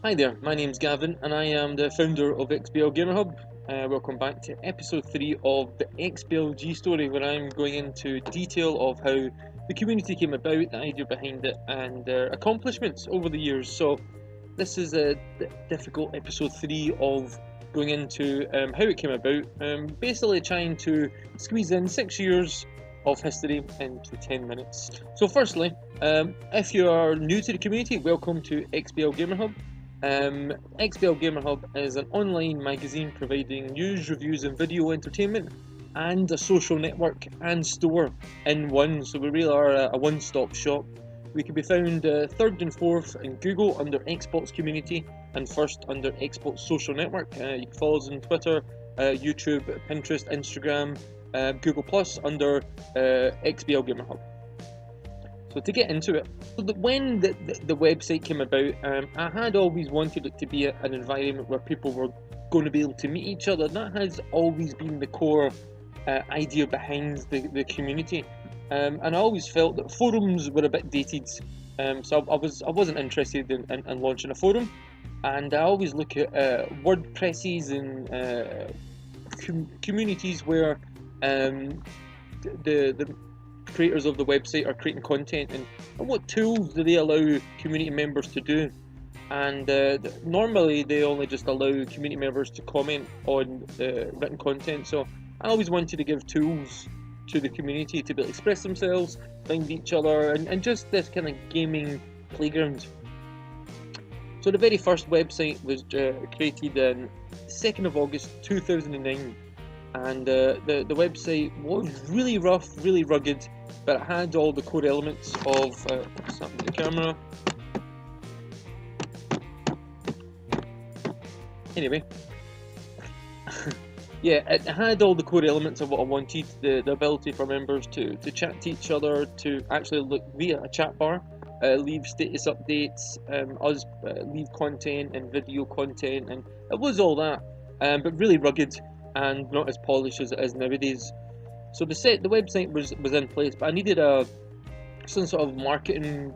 Hi there, my name's Gavin and I am the founder of XBL Gamerhub. Welcome back to episode 3 of the XBLG Story, where I'm going into detail of how the community came about, the idea behind it, and their accomplishments over the years. So this is a difficult episode 3 of going into how it came about, basically trying to squeeze in 6 years of history into 10 minutes. So firstly, if you are new to the community, welcome to XBL Gamerhub. XBL Gamerhub is an online magazine providing news, reviews and video entertainment, and a social network and store in one. So we really are a one-stop shop. We can be found third and fourth in Google under Xbox Community, and first under Xbox Social Network. You can follow us on Twitter, YouTube, Pinterest, Instagram, Google Plus under XBL Gamerhub. So to get into it, when the website came about, I had always wanted it to be an environment where people were going to be able to meet each other. That has always been the core idea behind the community, and I always felt that forums were a bit dated. So I wasn't interested in launching a forum, and I always look at WordPresses and communities where the creators of the website are creating content, and what tools do they allow community members to do. And normally they only just allow community members to comment on the written content, so I always wanted to give tools to the community to be able to express themselves, find each other, and just this kind of gaming playground. So the very first website was created on 2nd of August 2009, and the website was really rough, really rugged, but it had all the core elements of something the camera. Anyway, yeah, it had all the core elements of what I wanted: the ability for members to chat to each other, to actually look via a chat bar, leave status updates, us leave content and video content, and it was all that, but really rugged and not as polished as it is nowadays. So the website was in place, but I needed some sort of marketing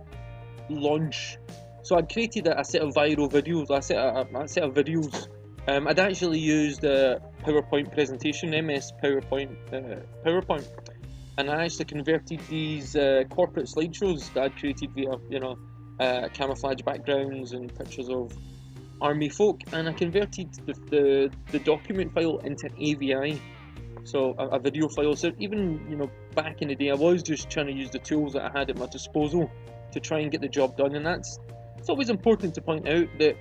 launch. So I'd created a set of viral videos, a set of videos. I'd actually used a PowerPoint presentation, MS PowerPoint, and I actually converted these corporate slideshows that I'd created via, camouflage backgrounds and pictures of army folk, and I converted the document file into an AVI. So a video file. So even back in the day, I was just trying to use the tools that I had at my disposal to try and get the job done. And it's always important to point out that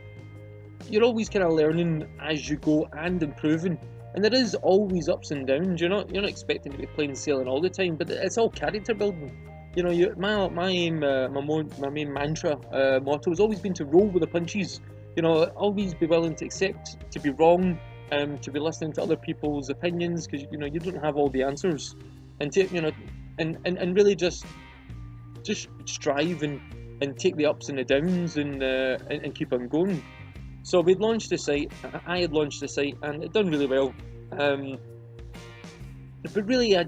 you're always kind of learning as you go and improving, and there is always ups and downs. You're not expecting to be plain sailing all the time, but it's all character building. My main mantra, motto has always been to roll with the punches. Always be willing to accept to be wrong. To be listening to other people's opinions, because you don't have all the answers, and to and really just strive and take the ups and the downs and keep on going. So we'd launched the site. I had launched the site, and it done really well. But really, I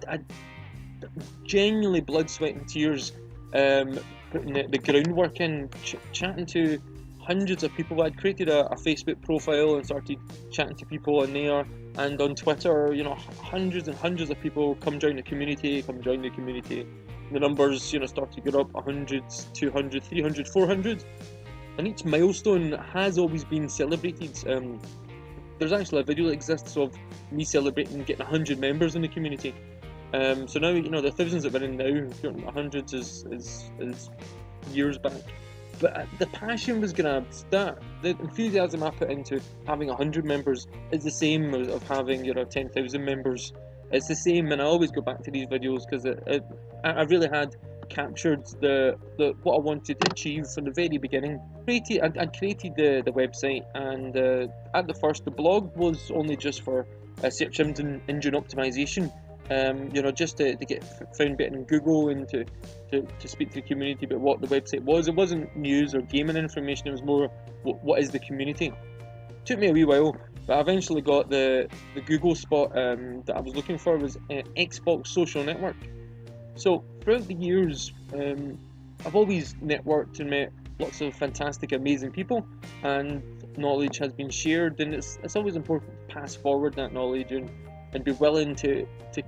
genuinely blood, sweat, and tears, putting the groundwork in, chatting to hundreds of people. I'd created a Facebook profile and started chatting to people on there, and on Twitter, hundreds and hundreds of people come join the community. The numbers, start to get up 100, 200, 300, 400, and each milestone has always been celebrated. There's actually a video that exists of me celebrating getting 100 members in the community. So now, the thousands that we're in now, hundreds is years back. But the passion was grabbed. The enthusiasm I put into having 100 members is the same as of having 10,000 members. It's the same, and I always go back to these videos because I really had captured what I wanted to achieve from the very beginning. I created the website, and at the first, the blog was only just for search engine optimization. Just to get found better in Google, and to speak to the community about what the website was. It wasn't news or gaming information, it was more what is the community. It took me a wee while, but I eventually got the Google spot that I was looking for, was Xbox Social Network. So throughout the years, I've always networked and met lots of fantastic, amazing people, and knowledge has been shared, and it's always important to pass forward that knowledge and be willing to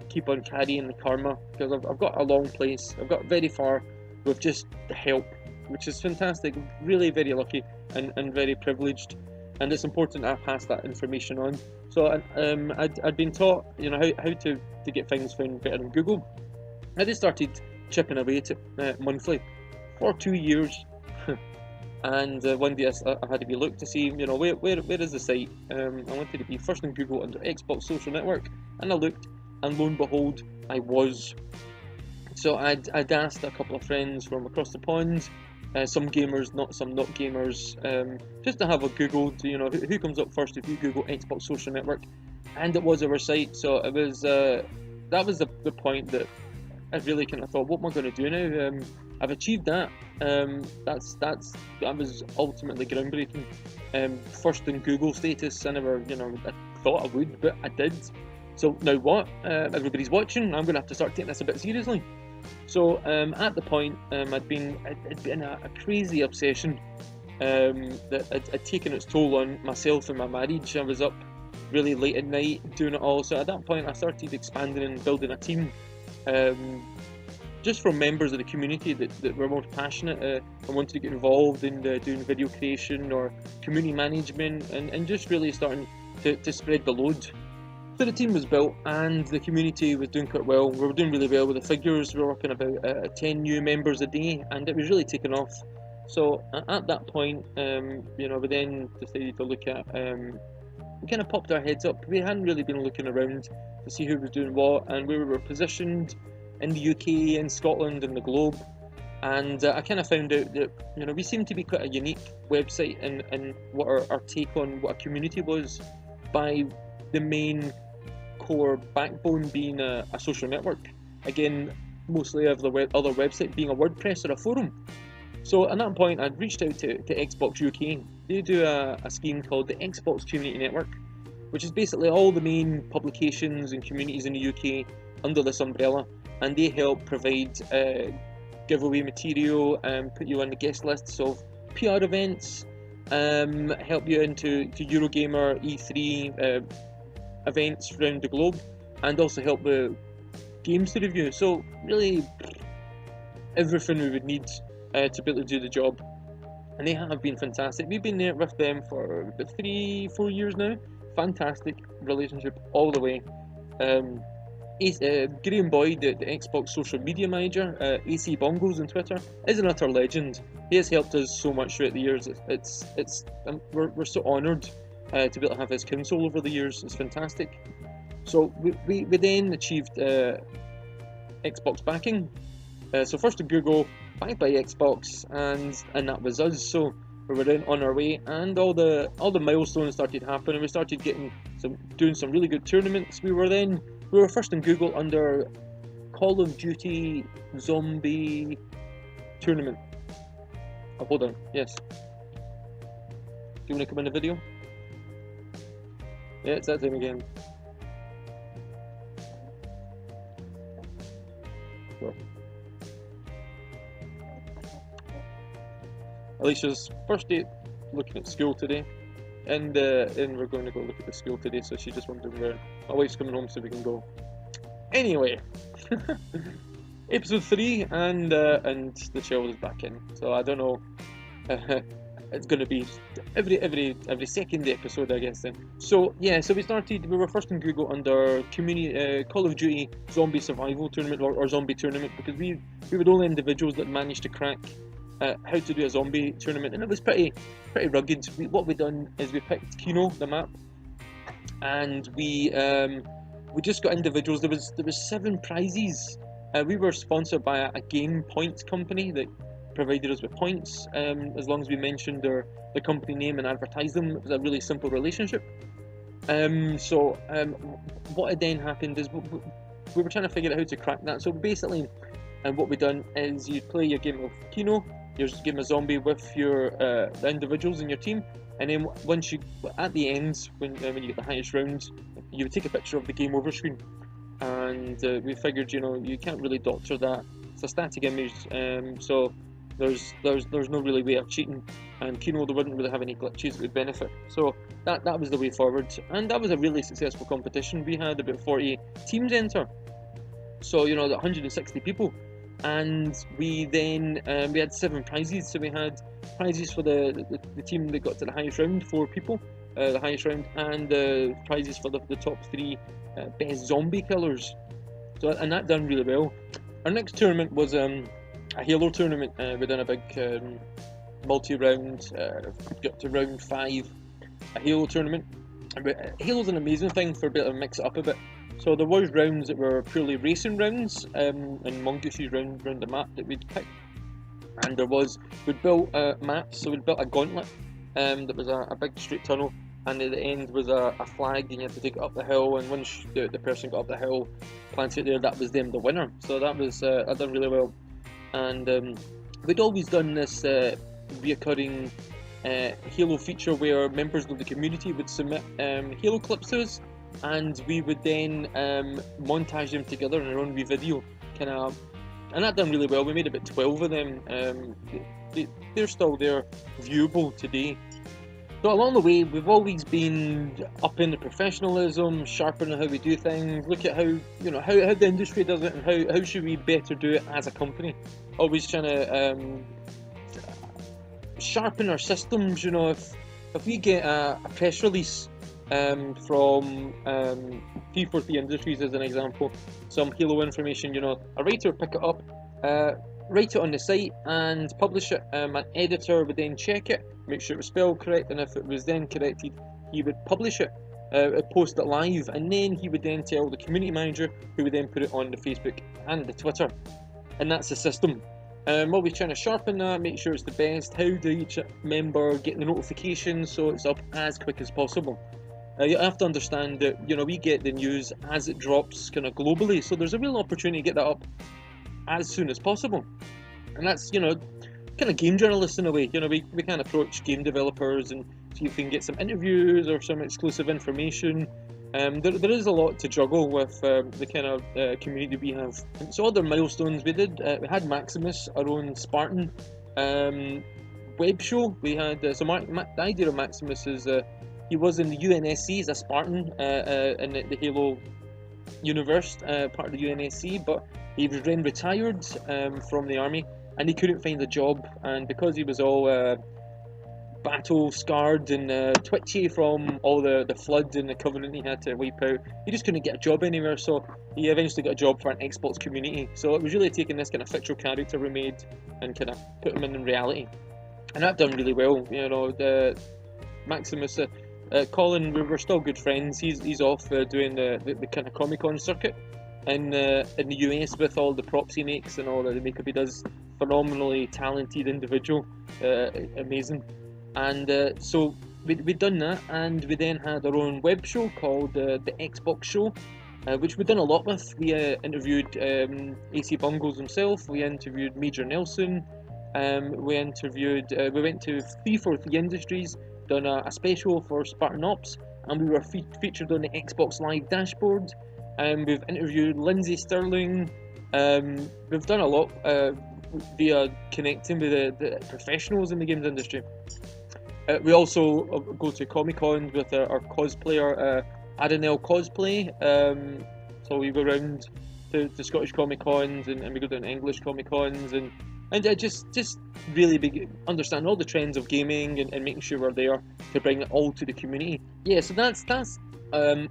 keep on carrying the karma, because I've got a long place, I've got very far with just the help, which is fantastic, really very lucky and very privileged, and it's important that I pass that information on. So I'd been taught, you know, how to get things found better on Google. I just started chipping away at it monthly for 2 years. And one day I had to be looked to see, you know, where is the site? I wanted to be first in Google under Xbox Social Network, and I looked, and lo and behold, I was. So I'd asked a couple of friends from across the pond, some gamers, some not gamers, just to have a Google, to, you know, who comes up first if you Google Xbox Social Network, and it was our site. So it was that was the point that I really kind of thought, what am I going to do now? I've achieved that. That was ultimately groundbreaking. First in Google status. I never, you know, I thought I would, but I did. So now what? Everybody's watching. I'm going to have to start taking this a bit seriously. So at the point, it'd been a crazy obsession that had taken its toll on myself and my marriage. I was up really late at night doing it all. So at that point, I started expanding and building a team. Just from members of the community that were more passionate and wanted to get involved in doing video creation or community management, and just really starting to spread the load. So the team was built and the community was doing quite well. We were doing really well with the figures. We were working about 10 new members a day, and it was really taking off. So at that point, you know, we then decided to look at, we kind of popped our heads up. We hadn't really been looking around to see who was doing what and where we were positioned in the UK, in Scotland, and the globe. And I kind of found out that, you know, we seemed to be quite a unique website in what our take on what a community was, by the main core backbone being a social network. Again, mostly of the other website being a WordPress or a forum. So at that point, I'd reached out to Xbox UK. They do a scheme called the Xbox Community Network, which is basically all the main publications and communities in the UK under this umbrella, and they help provide giveaway material and put you on the guest lists of PR events, help you into Eurogamer, E3 events around the globe, and also help with games to review. So really everything we would need to be able to do the job, and they have been fantastic. We've been there with them for about 3-4 years now. Fantastic relationship all the way. Graham Boyd, the Xbox social media manager, AC Bongos on Twitter, is an utter legend. He has helped us so much throughout the years. We're so honoured to be able to have his counsel over the years. It's fantastic. So we then achieved Xbox backing. So first to Google, backed by Xbox, and that was us. So we were then on our way, and all the milestones started happening. We started doing some really good tournaments. We were first in Google under Call of Duty Zombie Tournament. Oh, hold on. Yes. Do you want to come in the video? Yeah, it's that time again. Sure. Alicia's first day looking at school today, and we're going to go look at the school today, so she's just wondering where my wife's coming home so we can go. Anyway, episode 3, and the child is back in, so I don't know. It's going to be every second episode, I guess. Then, so yeah, so we were first in Google under community Call of Duty Zombie Survival Tournament or Zombie Tournament, because we were the only individuals that managed to crack how to do a zombie tournament, and it was pretty rugged. What we done is we picked Kino, the map, and we just got individuals. There was 7 prizes. We were sponsored by a game points company that provided us with points as long as we mentioned the company name and advertised them. It was a really simple relationship. What had then happened is we were trying to figure out how to crack that. So basically, what we done is you play your game of Kino, your game of Zombie with the individuals in your team, and then once at the end, when you get the highest round, you would take a picture of the game over screen. And we figured, you can't really doctor that. It's a static image, so there's no really way of cheating. and Kino, they wouldn't really have any glitches that would benefit. So that was the way forward, and that was a really successful competition. We had about 40 teams enter, so 160 people, and we then we had 7 prizes. So we had prizes for the team that got to the highest round, 4 people, the highest round, and prizes for the top 3 best zombie killers. So, and that done really well. Our next tournament was a Halo tournament. We done a big multi-round, got to round 5, a Halo tournament. Halo's an amazing thing for a bit of mix it up a bit. So there was rounds that were purely racing rounds, and Mongoose's round the map that we'd pick. And we'd built maps, so we'd built a gauntlet that was a big straight tunnel, and at the end was a flag, and you had to take it up the hill, and once the person got up the hill, planted it there, that was them the winner. So that was I done really well. And we'd always done this reoccurring Halo feature where members of the community would submit Halo clips to us, and we would then montage them together in our own wee video, and that done really well. We made about 12 of them. They're still there, viewable today. So along the way, we've always been up in the professionalism, sharpening how we do things, look at how how the industry does it, and how should we better do it as a company. Always trying to sharpen our systems. If we get a press release from 343 Industries as an example, some Halo information, a writer would pick it up, write it on the site and publish it. An editor would then check it, make sure it was spelled correct, and if it was then corrected, he would publish it, post it live, and then he would then tell the community manager, who would then put it on the Facebook and the Twitter. And that's the system. Always trying to sharpen that, make sure it's the best. How do each member get the notifications so it's up as quick as possible? You have to understand that we get the news as it drops kind of globally, so there's a real opportunity to get that up as soon as possible. And that's kind of game journalists in a way. We can approach game developers and see if we can get some interviews or some exclusive information. There is a lot to juggle with the kind of community we have. And so other milestones we did. We had Maximus, our own Spartan web show. We had the idea of Maximus is he was in the UNSC as a Spartan in the Halo universe, part of the UNSC, but he was then retired from the army, and he couldn't find a job, and because he was all battle scarred and twitchy from all the flood and the Covenant he had to wipe out, he just couldn't get a job anywhere, so he eventually got a job for an Xbox community. So it was really taking this kind of fictional character we made and kind of put him in reality, and that done really well. The Maximus, Colin, we're still good friends. He's off doing the kind of Comic-Con circuit in the US with all the props he makes and all the makeup he does. Phenomenally talented individual, amazing. And so we'd done that, and we then had our own web show called the Xbox Show, which we've done a lot with. We interviewed AC Bungles himself, we interviewed Major Nelson, we went to 343 Industries, done a special for Spartan Ops, and we were featured on the Xbox Live dashboard. We've interviewed Lindsay Sterling. We've done a lot via connecting with the professionals in the games industry. We also go to Comic-Con with our cosplayer, Adenel Cosplay. So we go around to Scottish Comic-Cons and we go down to English Comic-Cons and just really understand all the trends of gaming and making sure we're there to bring it all to the community. Yeah, so that's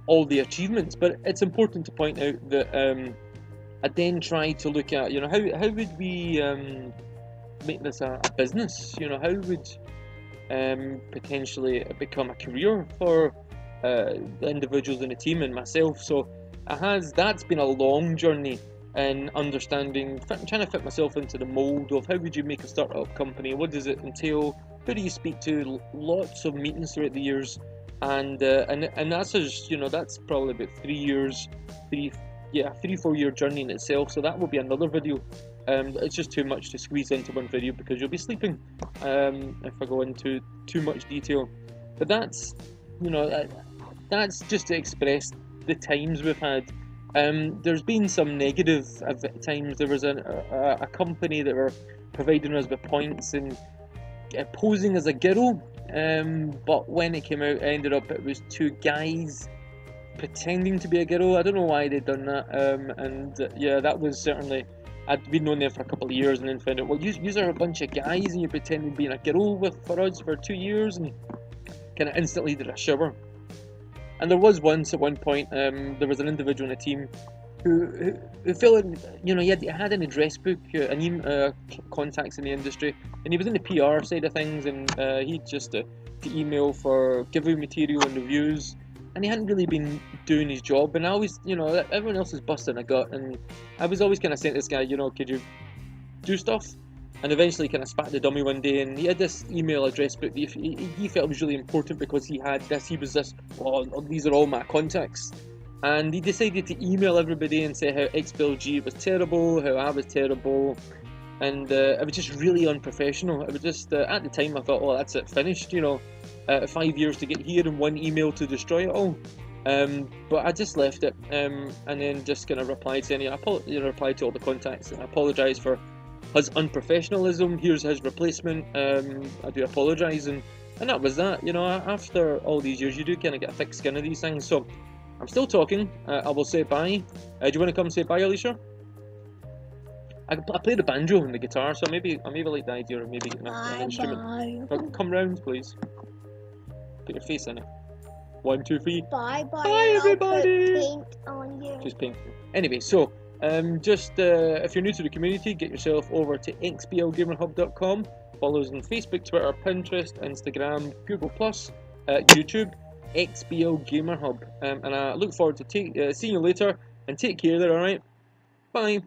all the achievements, but it's important to point out that I then tried to look at, how would we make this a business? How would potentially become a career for the individuals in the team and myself? So that's been a long journey in understanding, trying to fit myself into the mould of how would you make a startup company, what does it entail, who do you speak to, lots of meetings throughout the years, and that's that's probably about 3-4 year journey in itself. So that will be another video. It's just too much to squeeze into one video because you'll be sleeping if I go into too much detail. But that's just to express the times we've had. There's been some negative times. There was a company that were providing us with points, and posing as a girl, but when it came out, it was two guys pretending to be a girl. I don't know why they'd done that, yeah, that was certainly. I'd been known there for a couple of years, and then found out, well, you are a bunch of guys, and you're pretending being a girl for us for 2 years, and kind of instantly did a shiver. And there was once at one point, there was an individual in the team who felt, he had an address book, contacts in the industry, and he was in the PR side of things, and he just to email for giveaway material and reviews, and he hadn't really been doing his job. And I always, everyone else is busting a gut, and I was always kind of saying to this guy, could you do stuff? And eventually kind of spat the dummy one day, and he had this email address book that he felt was really important because he was this, these are all my contacts. And he decided to email everybody and say how XBLG was terrible, how I was terrible, and it was just really unprofessional. It was just, at the time I thought, oh, that's it, finished, 5 years to get here and one email to destroy it all. But I just left it, and then just kind of replied saying, replied to all the contacts, and I apologise for his unprofessionalism, here's his replacement, I do apologise, and that was that. After all these years, you do kind of get a thick skin of these things. So I'm still talking. I will say bye. Do you want to come say bye, Alicia? I play the banjo and the guitar, so maybe like the idea of maybe getting an instrument. Bye. Come round, please. Put your face in it. 1, 2, 3. Bye, bye, everybody. Put paint on you. Just paint. Anyway, so if you're new to the community, get yourself over to xblgamerhub.com. Follow us on Facebook, Twitter, Pinterest, Instagram, Google+, YouTube. XBL Gamerhub, and I look forward to seeing you later, and take care there, alright? Bye!